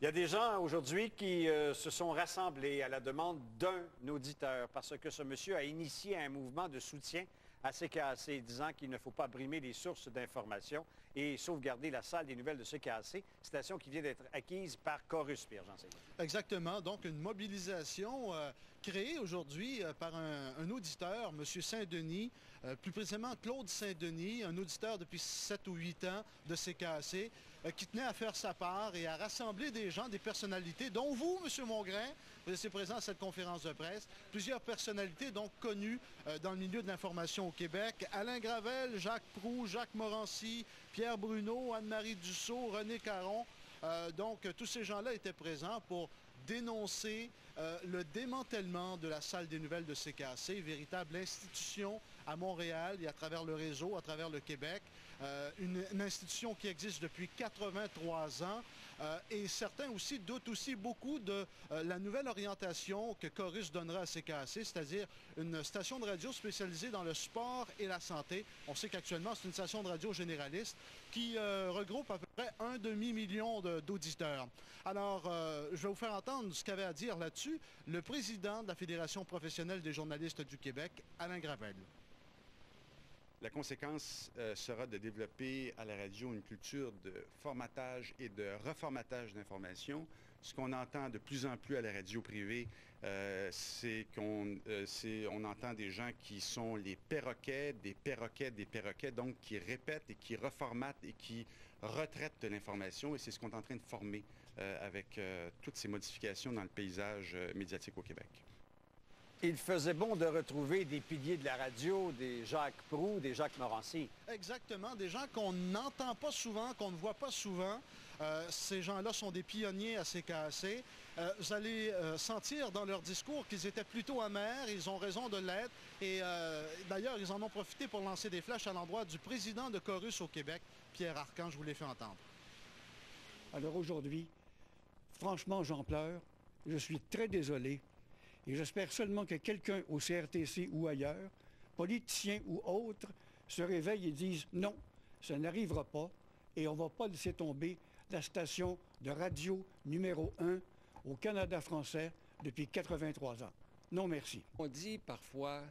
Il y a des gens aujourd'hui qui se sont rassemblés à la demande d'un auditeur parce que ce monsieur a initié un mouvement de soutien à CKAC, disant qu'il ne faut pas brimer les sources d'information et sauvegarder la salle des nouvelles de CKAC, station qui vient d'être acquise par Corus, Pierre Jean Séguin. Exactement. Donc, une mobilisation créée aujourd'hui par un auditeur, M. Saint-Denis, plus précisément Claude Saint-Denis, un auditeur depuis 7 ou 8 ans de CKAC, qui tenait à faire sa part et à rassembler des gens, des personnalités, dont vous, M. Mongrain, vous étiez présent à cette conférence de presse, plusieurs personnalités donc connues dans le milieu de l'information au Québec, Alain Gravel, Jacques Proulx, Jacques Morancy, Pierre Bruno, Anne-Marie Dussault, René Caron. Donc, tous ces gens-là étaient présents pour dénoncer le démantèlement de la salle des nouvelles de CKAC, véritable institution à Montréal et à travers le réseau, à travers le Québec. Une institution qui existe depuis 83 ans et certains aussi doutent aussi beaucoup de la nouvelle orientation que Corus donnera à CKAC, c'est-à-dire une station de radio spécialisée dans le sport et la santé. On sait qu'actuellement, c'est une station de radio généraliste qui regroupe à peu près 1 demi-million d'auditeurs. Alors, je vais vous faire entendre ce qu'avait à dire là-dessus le président de la Fédération professionnelle des journalistes du Québec, Alain Gravel. La conséquence sera de développer à la radio une culture de formatage et de reformatage d'informations. Ce qu'on entend de plus en plus à la radio privée, c'est qu'on entend des gens qui sont les perroquets, des perroquets, des perroquets, donc qui répètent et qui reformatent et qui retraitent de l'information. Et c'est ce qu'on est en train de former avec toutes ces modifications dans le paysage médiatique au Québec. Il faisait bon de retrouver des piliers de la radio, des Jacques Proulx, des Jacques Morancy. Exactement, des gens qu'on n'entend pas souvent, qu'on ne voit pas souvent. Ces gens-là sont des pionniers à CKAC. Vous allez sentir dans leur discours qu'ils étaient plutôt amers, ils ont raison de l'être. Et d'ailleurs, ils en ont profité pour lancer des flèches à l'endroit du président de Corus au Québec, Pierre Arcan, je vous l'ai fait entendre. Alors aujourd'hui, franchement, j'en pleure. Je suis très désolé. Et j'espère seulement que quelqu'un au CRTC ou ailleurs, politicien ou autre, se réveille et dise non, ça n'arrivera pas et on ne va pas laisser tomber la station de radio numéro 1 au Canada français depuis 83 ans. Non, merci. On dit parfois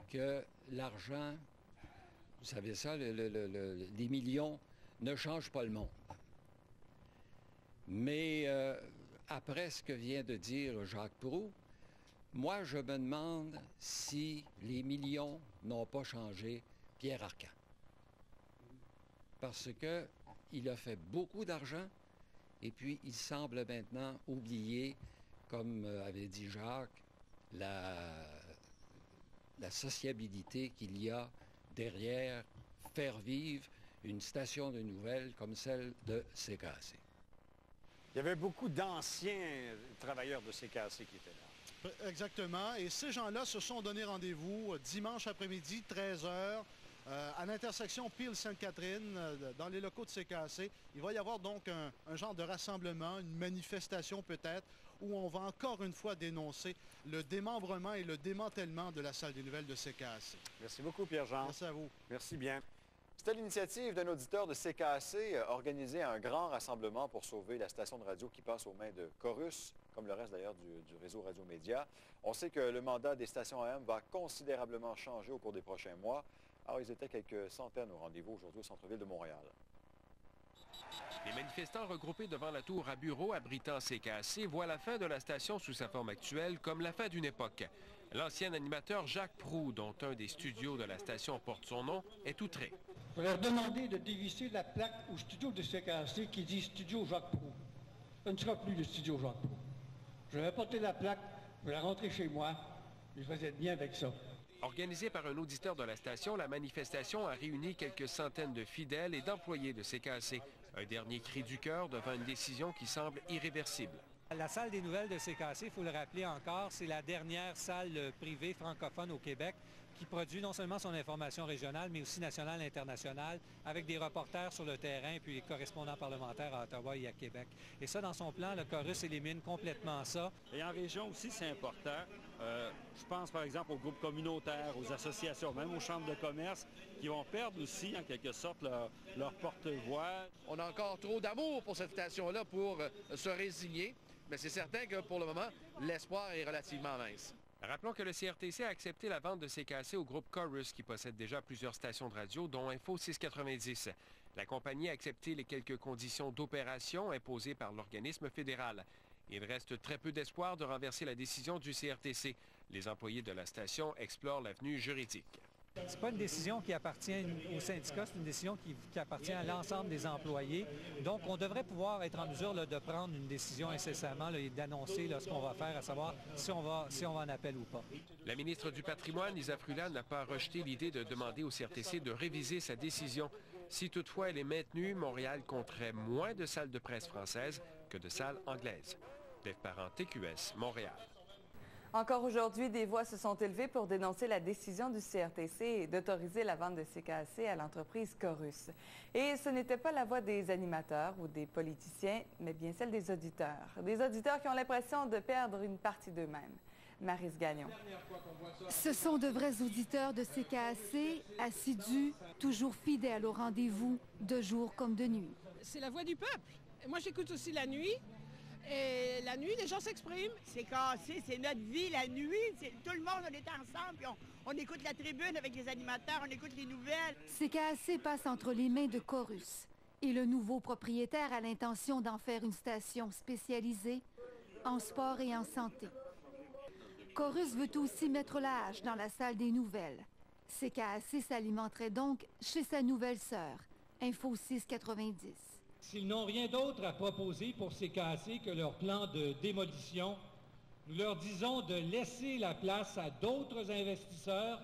que l'argent, vous savez ça, les millions ne changent pas le monde. Mais après ce que vient de dire Jacques Proulx, moi, je me demande si les millions n'ont pas changé Pierre Arcan. Parce qu'il a fait beaucoup d'argent et puis il semble maintenant oublier, comme avait dit Jacques, la sociabilité qu'il y a derrière faire vivre une station de nouvelles comme celle de CKAC. Il y avait beaucoup d'anciens travailleurs de CKAC qui étaient là. Exactement. Et ces gens-là se sont donné rendez-vous dimanche après-midi, 13h, à l'intersection Peel-Sainte-Catherine, dans les locaux de CKAC. Il va y avoir donc un genre de rassemblement, une manifestation peut-être, où on va encore une fois dénoncer le démembrement et le démantèlement de la salle des nouvelles de CKAC. Merci beaucoup, Pierre-Jean. Merci à vous. Merci bien. C'était l'initiative d'un auditeur de CKAC organisé un grand rassemblement pour sauver la station de radio qui passe aux mains de Corus, comme le reste d'ailleurs du réseau Radio-Média. On sait que le mandat des stations AM va considérablement changer au cours des prochains mois. Alors, ils étaient quelques centaines au rendez-vous aujourd'hui au centre-ville de Montréal. Les manifestants regroupés devant la tour à bureaux abritant CKAC voient la fin de la station sous sa forme actuelle comme la fin d'une époque. L'ancien animateur Jacques Proulx, dont un des studios de la station porte son nom, est outré. Je vais leur demander de dévisser la plaque au studio de CKAC qui dit Studio Jacques Proulx. Ce ne sera plus le studio Jacques Proulx. Je vais porter la plaque, je vais la rentrer chez moi, et je vais être bien avec ça. Organisée par un auditeur de la station, la manifestation a réuni quelques centaines de fidèles et d'employés de CKAC. Un dernier cri du cœur devant une décision qui semble irréversible. La salle des nouvelles de CKAC, il faut le rappeler encore, c'est la dernière salle privée francophone au Québec. qui produit non seulement son information régionale, mais aussi nationale et internationale, avec des reporters sur le terrain, puis des correspondants parlementaires à Ottawa et à Québec. Et ça, dans son plan, le Corus élimine complètement ça. Et en région aussi, c'est important. Je pense par exemple aux groupes communautaires, aux associations, même aux chambres de commerce, qui vont perdre aussi, en quelque sorte, leur porte-voix. On a encore trop d'amour pour cette station-là pour se résigner, mais c'est certain que pour le moment, l'espoir est relativement mince. Rappelons que le CRTC a accepté la vente de CKAC au groupe Corus, qui possède déjà plusieurs stations de radio, dont Info 690. La compagnie a accepté les quelques conditions d'opération imposées par l'organisme fédéral. Il reste très peu d'espoir de renverser la décision du CRTC. Les employés de la station explorent l'avenue juridique. Ce n'est pas une décision qui appartient au syndicat, c'est une décision qui appartient à l'ensemble des employés. Donc, on devrait pouvoir être en mesure de prendre une décision incessamment et d'annoncer ce qu'on va faire, à savoir si on va en appel ou pas. La ministre du Patrimoine, Lisa Fruland, n'a pas rejeté l'idée de demander au CRTC de réviser sa décision. Si toutefois elle est maintenue, Montréal compterait moins de salles de presse françaises que de salles anglaises. Dave Parent, TQS, Montréal. Encore aujourd'hui, des voix se sont élevées pour dénoncer la décision du CRTC d'autoriser la vente de CKAC à l'entreprise Corus. Et ce n'était pas la voix des animateurs ou des politiciens, mais bien celle des auditeurs. Des auditeurs qui ont l'impression de perdre une partie d'eux-mêmes. Maryse Gagnon. Ce sont de vrais auditeurs de CKAC, assidus, toujours fidèles au rendez-vous, de jour comme de nuit. C'est la voix du peuple. Moi, j'écoute aussi la nuit. Et la nuit, les gens s'expriment. CKAC, c'est notre vie, la nuit. Tout le monde, on est ensemble. Puis on écoute la tribune avec les animateurs, on écoute les nouvelles. CKAC passe entre les mains de Corus. Et le nouveau propriétaire a l'intention d'en faire une station spécialisée en sport et en santé. Corus veut aussi mettre la hache dans la salle des nouvelles. CKAC s'alimenterait donc chez sa nouvelle sœur, Info 690. S'ils n'ont rien d'autre à proposer pour CKAC que leur plan de démolition, nous leur disons de laisser la place à d'autres investisseurs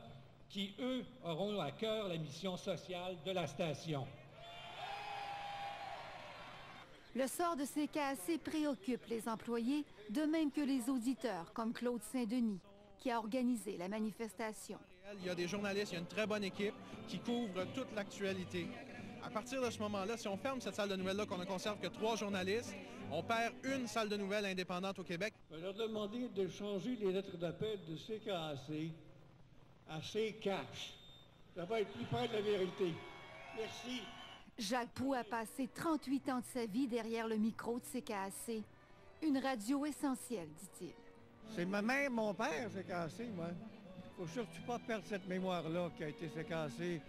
qui, eux, auront à cœur la mission sociale de la station. Le sort de CKAC préoccupe les employés, de même que les auditeurs, comme Claude Saint-Denis, qui a organisé la manifestation. Il y a des journalistes, il y a une très bonne équipe qui couvre toute l'actualité. À partir de ce moment-là, si on ferme cette salle de nouvelles-là, qu'on ne conserve que 3 journalistes, on perd une salle de nouvelles indépendante au Québec. On va leur demander de changer les lettres d'appel de CKAC à CKAC. Ça va être plus près de la vérité. Merci. Jacques Proulx a passé 38 ans de sa vie derrière le micro de CKAC. Une radio essentielle, dit-il. C'est ma mère, mon père, CKAC, moi. Faut surtout pas perdre cette mémoire-là qui a été CKAC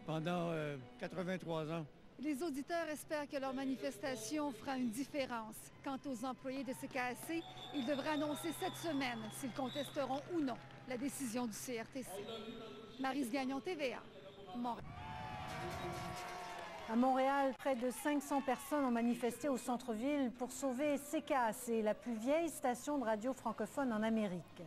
pendant 83 ans. Les auditeurs espèrent que leur manifestation fera une différence. Quant aux employés de CKAC, ils devraient annoncer cette semaine s'ils contesteront ou non la décision du CRTC. Maryse Gagnon, TVA, Montréal. À Montréal, près de 500 personnes ont manifesté au centre-ville pour sauver CKAC, la plus vieille station de radio francophone en Amérique.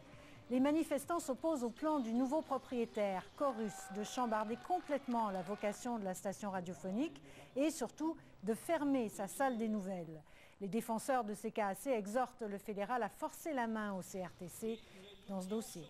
Les manifestants s'opposent au plan du nouveau propriétaire, Corus, de chambarder complètement la vocation de la station radiophonique et surtout de fermer sa salle des nouvelles. Les défenseurs de CKAC exhortent le fédéral à forcer la main au CRTC dans ce dossier.